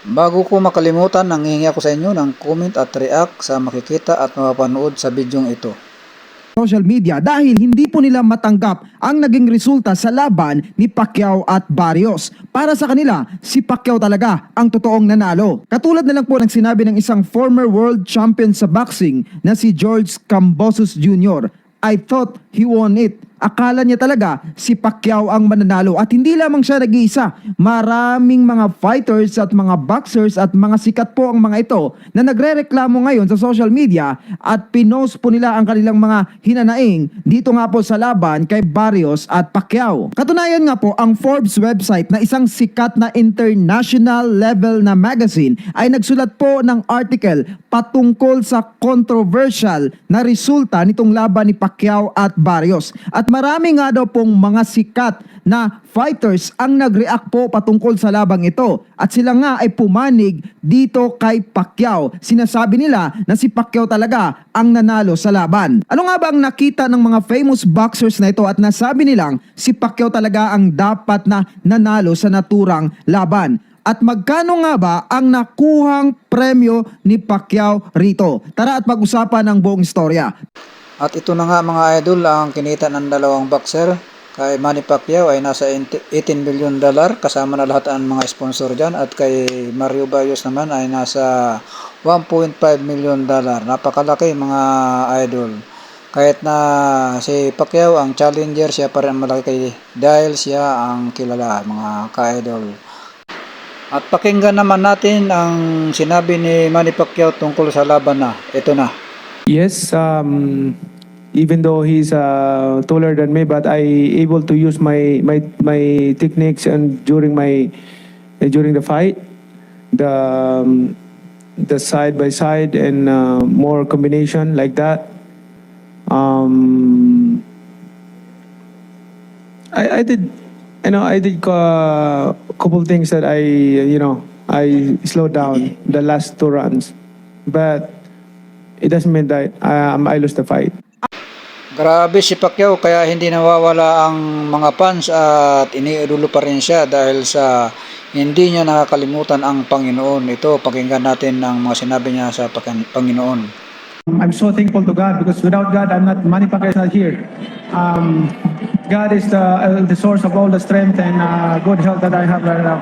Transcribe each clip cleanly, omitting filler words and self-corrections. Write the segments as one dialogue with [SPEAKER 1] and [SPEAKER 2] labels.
[SPEAKER 1] Bago ko makalimutan, nanghihingi ako sa inyo ng comment at react sa makikita at mapapanood sa bidyong ito.
[SPEAKER 2] Social media dahil hindi po nila matanggap ang naging resulta sa laban ni Pacquiao at Barrios. Para sa kanila, si Pacquiao talaga ang totoong nanalo. Katulad na lang po ng sinabi ng isang former world champion sa boxing na si George Kambosos Jr. I thought he won it. Akala niya talaga si Pacquiao ang mananalo at hindi lamang siya nag-iisa. Maraming mga fighters at mga boxers at mga sikat po ang mga ito na nagrereklamo ngayon sa social media at pinost po nila ang kanilang mga hinanaing dito nga po sa laban kay Barrios at Pacquiao. Katunayan nga po, ang Forbes website na isang sikat na international level na magazine ay nagsulat po ng article patungkol sa controversial na resulta nitong laban ni Pacquiao at Barrios. At marami nga daw pong mga sikat na fighters ang nag-react po patungkol sa labang ito. At sila nga ay pumanig dito kay Pacquiao. Sinasabi nila na si Pacquiao talaga ang nanalo sa laban. Ano nga ba ang nakita ng mga famous boxers na ito at nasabi nilang si Pacquiao talaga ang dapat na nanalo sa naturang laban? At magkano nga ba ang nakuhang premyo ni Pacquiao rito? Tara at pag-usapan ang buong istorya.
[SPEAKER 1] At ito na nga mga idol, ang kinita ng dalawang boxer. Kay Manny Pacquiao ay nasa $18 billion kasama na lahat ang mga sponsor dyan. At kay Mario Barrios naman ay nasa $1.5 million. Napakalaki mga idol. Kahit na si Pacquiao ang challenger, siya pa rin ang malaki dahil siya ang kilala mga ka-idol. At pakinggan naman natin ang sinabi ni Manny Pacquiao tungkol sa laban na. Ito na.
[SPEAKER 3] Yes, even though he's taller than me, but I able to use my techniques and during the fight, the side by side and more combination like that. I did, I did a couple things that I slowed down the last two runs, but it doesn't mean that I lose the fight.
[SPEAKER 1] Grabe si Pacquiao, kaya hindi nawawala ang mga fans at iniidolo pa rin siya dahil sa hindi niya nakakalimutan ang Panginoon. Ito, pakinggan natin ang mga sinabi niya sa Panginoon.
[SPEAKER 3] I'm so thankful to God because without God, Manny Pacquiao is not here. God is the source of all the strength and good health that I have right now.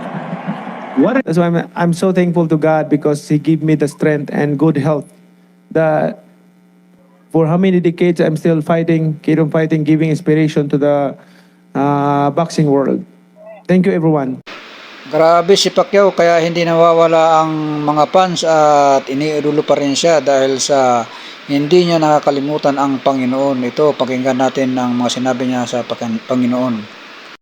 [SPEAKER 3] That's why I'm so thankful to God because He gave me the strength and good health. That for how many decades I'm still fighting, keep on fighting, giving inspiration to the boxing world. Thank you, everyone.
[SPEAKER 1] Grabe si Pacquiao, kaya hindi nawawala ang mga fans at iniidolo pa rin siya dahil sa hindi niya nakakalimutan ang Panginoon. Ito, pakinggan natin ang mga sinabi niya sa Panginoon.